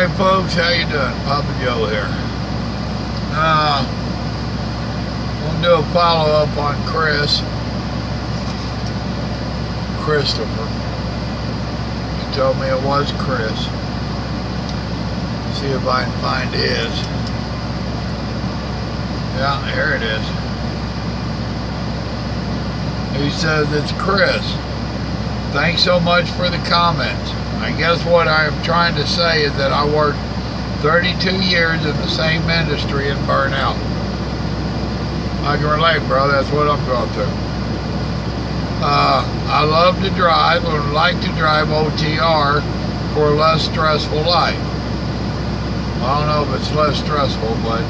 Alright folks, how you doing? Papa Joe here. We'll do a follow-up on Christopher. He told me it was Chris. See if I can find his. Yeah, here it is. He says it's Chris. Thanks so much for the comments. I guess what I'm trying to say is that I worked 32 years in the same industry and burn out. I can relate, bro. That's what I'm going through. I love to drive and would like to drive OTR for a less stressful life. I don't know if it's less stressful, but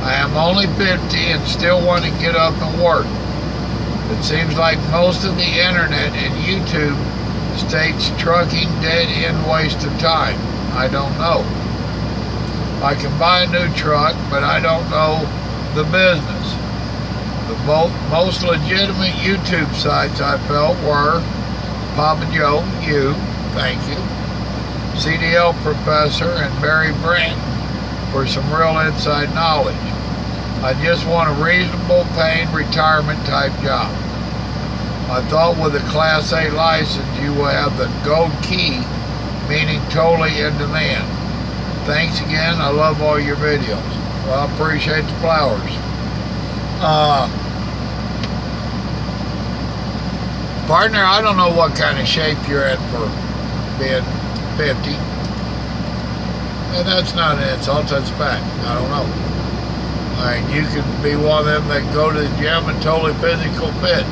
I am only 50 and still want to get up and work. It seems like most of the internet and YouTube states trucking dead end waste of time. I don't know. I can buy a new truck, but I don't know the business. The most legitimate YouTube sites I felt were Papa Joe, you, thank you, CDL Professor, and Barry Brandt for some real inside knowledge. I just want a reasonable paying retirement type job. I thought with a Class A license you will have the gold key, meaning totally in demand. Thanks again. I love all your videos. Well, I appreciate the flowers. Partner, I don't know what kind of shape you're in for being 50. And that's not an insult, that's a fact. I don't know. I mean, you could be one of them that go to the gym and totally physical fit.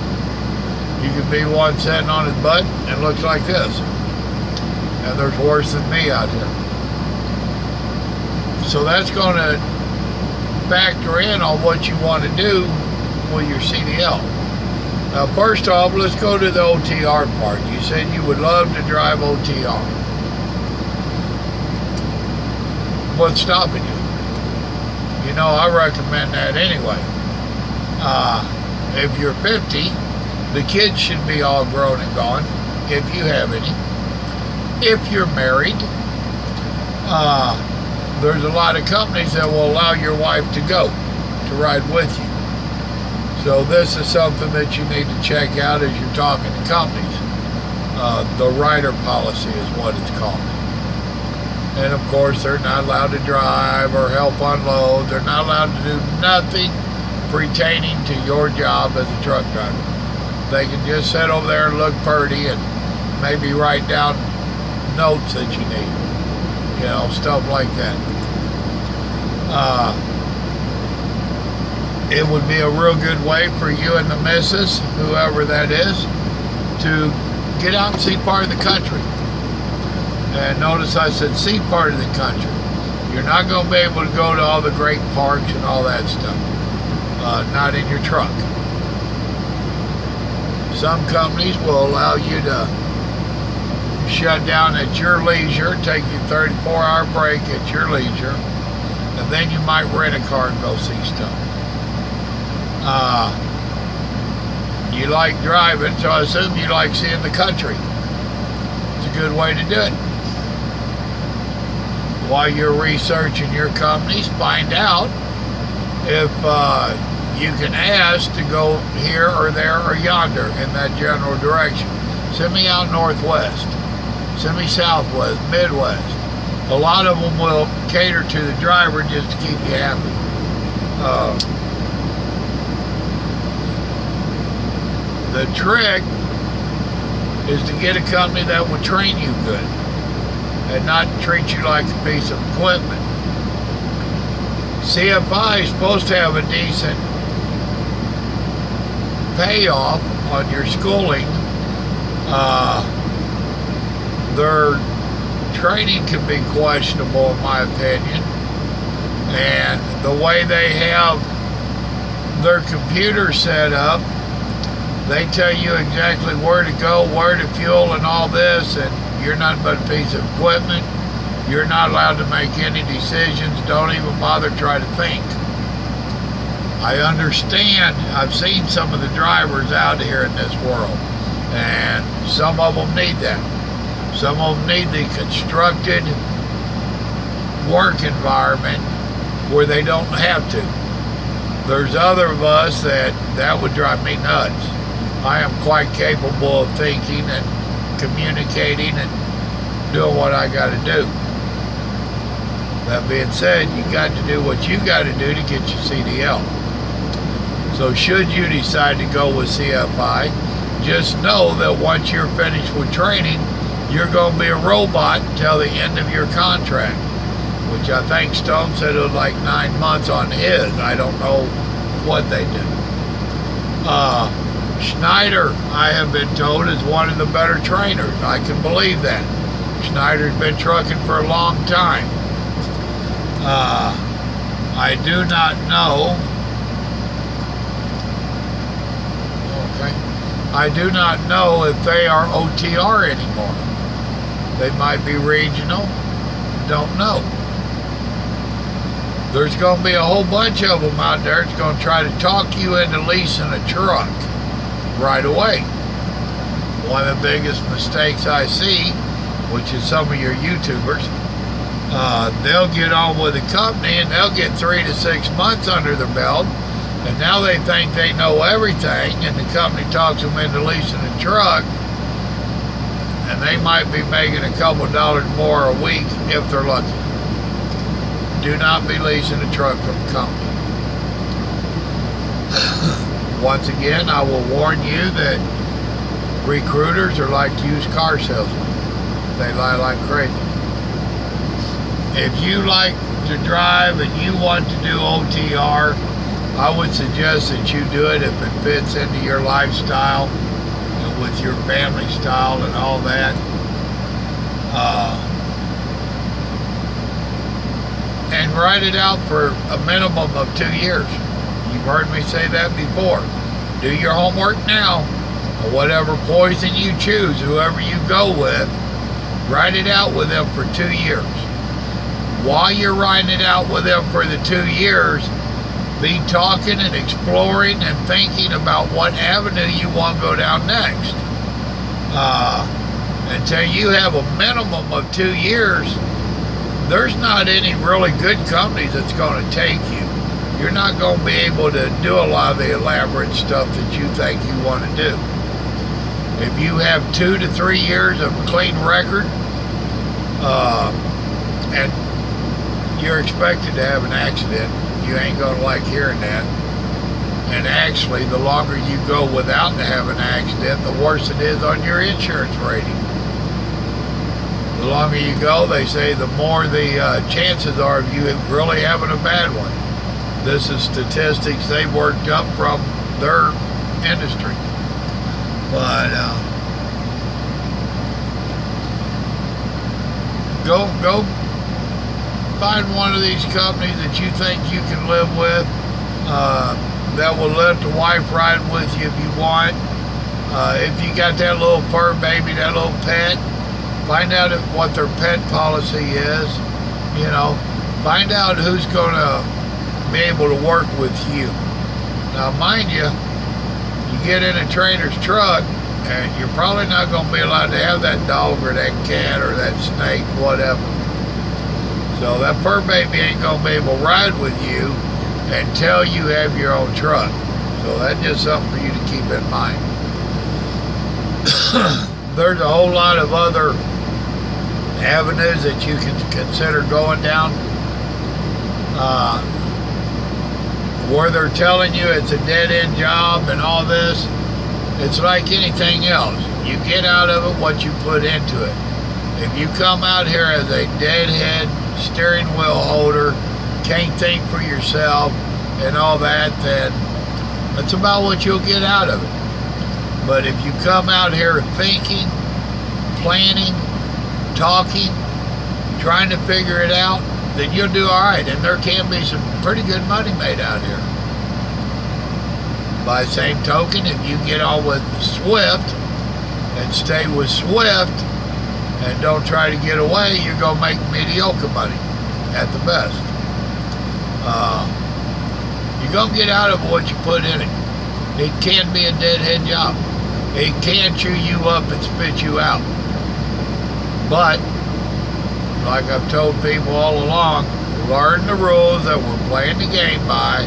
You could be one sitting on his butt and looks like this. And there's worse than me out here. So that's going to factor in on what you want to do with your CDL. Now, first off, let's go to the OTR part. You said you would love to drive OTR. What's stopping you? You know, I recommend that anyway. If you're 50, the kids should be all grown and gone, if you have any. If you're married, there's a lot of companies that will allow your wife to go, to ride with you. So this is something that you need to check out as you're talking to companies. The rider policy is what it's called. And of course, they're not allowed to drive or help unload. They're not allowed to do nothing pertaining to your job as a truck driver. They can just sit over there and look pretty and maybe write down notes that you need. You know, stuff like that. It would be a real good way for you and the missus, whoever that is, to get out and see part of the country. And notice I said see part of the country. You're not going to be able to go to all the great parks and all that stuff. Not in your truck. Some companies will allow you to shut down at your leisure, take your 34-hour break at your leisure, and then you might rent a car and go see stuff. You like driving, so I assume you like seeing the country. It's a good way to do it. While you're researching your companies, find out if you can ask to go here or there or yonder in that general direction. Send me out northwest. Send me southwest, midwest. A lot of them will cater to the driver just to keep you happy. The trick is to get a company that will train you good and not treat you like a piece of equipment. CFI is supposed to have a decent payoff on your schooling. Their training can be questionable in my opinion, and the way they have their computer set up, they tell you exactly where to go, where to fuel and all this, and you're not but a piece of equipment. You're not allowed to make any decisions. Don't even bother trying to think. I understand. I've seen some of the drivers out here in this world, and some of them need that. Some of them need the constructed work environment where they don't have to. There's other of us that would drive me nuts. I am quite capable of thinking and communicating and doing what I got to do. That being said, you got to do what you got to do to get your CDL. So should you decide to go with CFI, just know that once you're finished with training, you're going to be a robot until the end of your contract, which I think Stone said it was like 9 months on his. I don't know what they do. Schneider, I have been told, is one of the better trainers. I can believe that. Schneider's been trucking for a long time. I do not know. Okay. I do not know if they are OTR anymore. They might be regional. Don't know. There's going to be a whole bunch of them out there that's going to try to talk you into leasing a truck right away. One of the biggest mistakes I see, which is some of your YouTubers, they'll get on with a company and they'll get 3 to 6 months under their belt, and now they think they know everything, and the company talks them into leasing a truck, and they might be making a couple dollars more a week if they're lucky. Do not be leasing a truck from a company. Once again, I will warn you that recruiters are like used car salesmen. They lie like crazy. If you like to drive and you want to do OTR, I would suggest that you do it if it fits into your lifestyle and with your family style and all that. And write it out for a minimum of 2 years. You've heard me say that before. Do your homework now. Whatever poison you choose, whoever you go with, write it out with them for 2 years. While you're writing it out with them for the 2 years, be talking and exploring and thinking about what avenue you want to go down next. Until you have a minimum of 2 years, there's not any really good companies that's going to take you. You're not going to be able to do a lot of the elaborate stuff that you think you want to do. If you have 2 to 3 years of a clean record, and you're expected to have an accident, you ain't going to like hearing that. And actually, the longer you go without having an accident, the worse it is on your insurance rating. The longer you go, they say, the more the chances are of you really having a bad one. This is statistics they worked up from their industry. But go find one of these companies that you think you can live with, that will let the wife ride with you if you want. If you got that little fur baby, that little pet, find out what their pet policy is. You know, find out who's going to be able to work with you. Now, mind you, you get in a trainer's truck, and you're probably not going to be allowed to have that dog or that cat or that snake, whatever. So that fur baby ain't going to be able to ride with you until you have your own truck. So that's just something for you to keep in mind. There's a whole lot of other avenues that you can consider going down. Where they're telling you it's a dead-end job and all this, it's like anything else. You get out of it what you put into it. If you come out here as a deadhead steering wheel holder, can't think for yourself and all that, then that's about what you'll get out of it. But if you come out here thinking, planning, talking, trying to figure it out, then you'll do all right. And there can be some pretty good money made out here. By the same token, if you get on with Swift and stay with Swift and don't try to get away, you're going to make mediocre money at the best. You're going to get out of what you put in it. It can be a deadhead job. It can chew you up and spit you out. But like I've told people all along, learn the rules that we're playing the game by,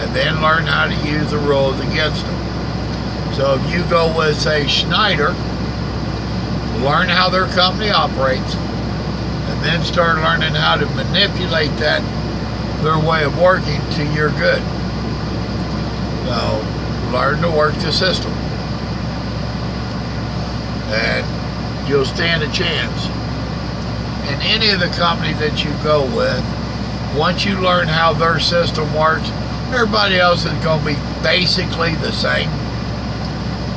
and then learn how to use the rules against them. So if you go with, say, Schneider, learn how their company operates, and then start learning how to manipulate that, their way of working, to your good. So learn to work the system, and you'll stand a chance. In any of the companies that you go with, once you learn how their system works, everybody else is going to be basically the same.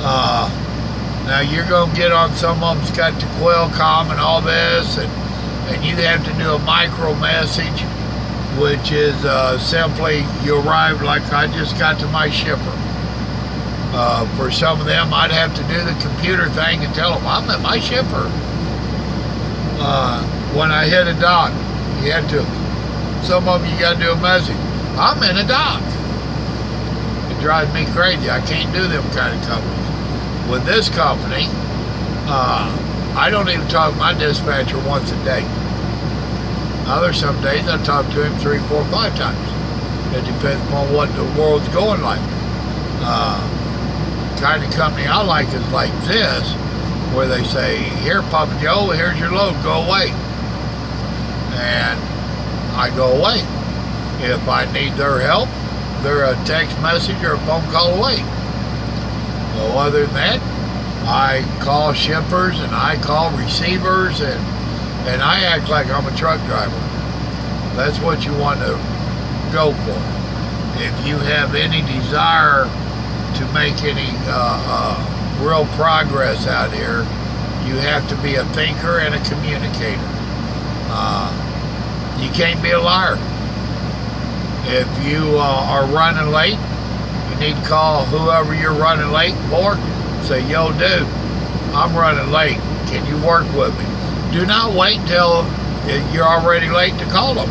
Now you're going to get on, some of them's got the Qualcomm and all this, and you have to do a micro message, which is simply you arrive, like I just got to my shipper. For some of them, I'd have to do the computer thing and tell them I'm at my shipper. When I hit a dock, you have to, some of them you got to do a message. I'm in a dock. It drives me crazy. I can't do them kind of companies. With this company, I don't even talk to my dispatcher once a day. Now there's some days I talk to him 3, 4, 5 times. It depends on what the world's going like. Kind of company I like is like this, where they say, here Papa Joe, here's your load, go away. And I go away. If I need their help, they're a text message or a phone call away. So other than that, I call shippers and I call receivers, and I act like I'm a truck driver. That's what you want to go for. If you have any desire to make any real progress out here, you have to be a thinker and a communicator. You can't be a liar. If you are running late, you need to call whoever you're running late for. Say, yo, dude, I'm running late. Can you work with me? Do not wait until you're already late to call them.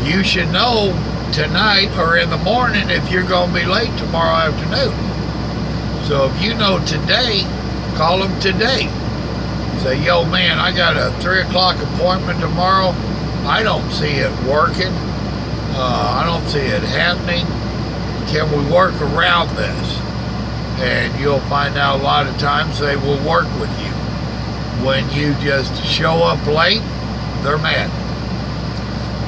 You should know tonight or in the morning if you're going to be late tomorrow afternoon. So if you know today, call them today. Say, yo, man, I got a 3 o'clock appointment tomorrow. I don't see it working. I don't see it happening. Can we work around this? And you'll find out a lot of times they will work with you. When you just show up late, they're mad.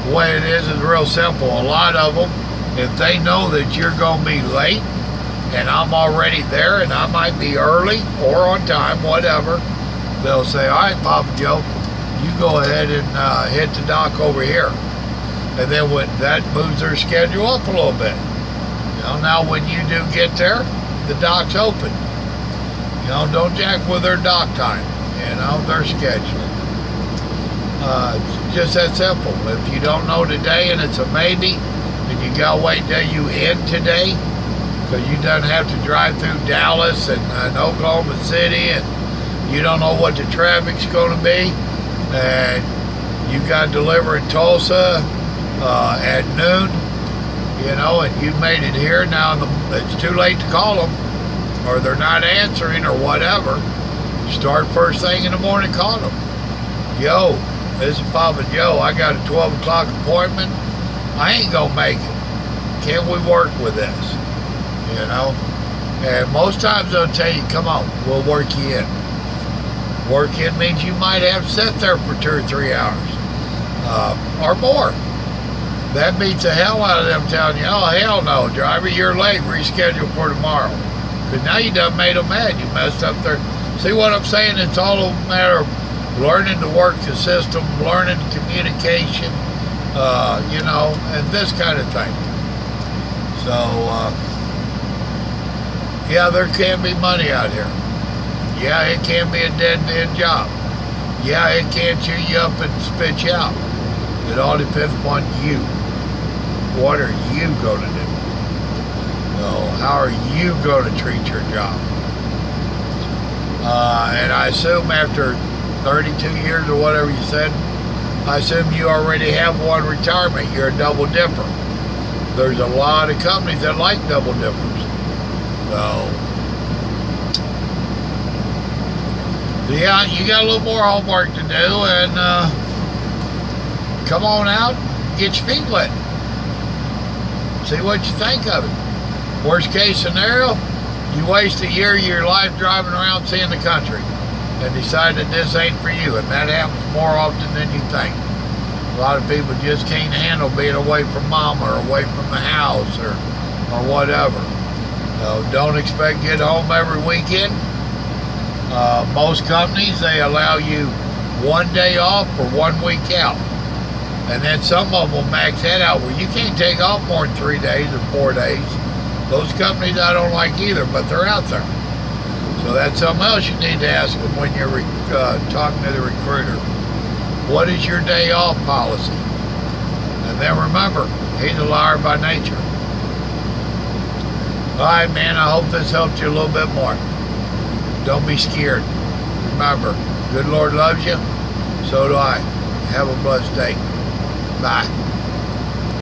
The way it is real simple. A lot of them, if they know that you're going to be late, and I'm already there, and I might be early or on time, whatever, they'll say, all right, Papa Joe, you go ahead and hit the dock over here. And then when that moves their schedule up a little bit. You know, now when you do get there, the dock's open. You know, don't jack with their dock time, you know, their schedule. It's just that simple. If you don't know today and it's a maybe, then you gotta wait till you end today, because you don't have to drive through Dallas and Oklahoma City, and you don't know what the traffic's going to be, and you got to deliver in Tulsa at noon, you know, and you made it here. Now it's too late to call them, or they're not answering, or whatever. Start first thing in the morning, call them. Yo, this is Papa Joe. I got a 12 o'clock appointment. I ain't gonna make it. Can we work with this? You know? And most times they'll tell you, come on, we'll work you in. Work in means you might have to sit there for 2 or 3 hours. Or more. That beats the hell out of them telling you, oh, hell no, driver, you're late, reschedule for tomorrow. Because now you done made them mad. You messed up their... See what I'm saying? It's all a matter of learning to work the system, learning communication, you know, and this kind of thing. So, yeah, there can be money out here. Yeah, it can be a dead-end job. Yeah, it can chew you up and spit you out. It all depends upon you. What are you going to do? So, how are you going to treat your job? And I assume after 32 years or whatever you said, I assume you already have one retirement. You're a double dipper. There's a lot of companies that like double dippers. So, So yeah, you got a little more homework to do, and come on out, get your feet wet. See what you think of it. Worst case scenario, you waste a year of your life driving around seeing the country and decide that this ain't for you, and that happens more often than you think. A lot of people just can't handle being away from mama or away from the house or whatever. So don't expect to get home every weekend. Most companies, they allow you 1 day off for 1 week out. And then some of them will max that out where you can't take off more than 3 days or 4 days. Those companies I don't like either, but they're out there. So that's something else you need to ask them when you're talking to the recruiter. What is your day off policy? And then remember, he's a liar by nature. All right, man, I hope this helped you a little bit more. Don't be scared. Remember, good Lord loves you. So do I. Have a blessed day. Bye.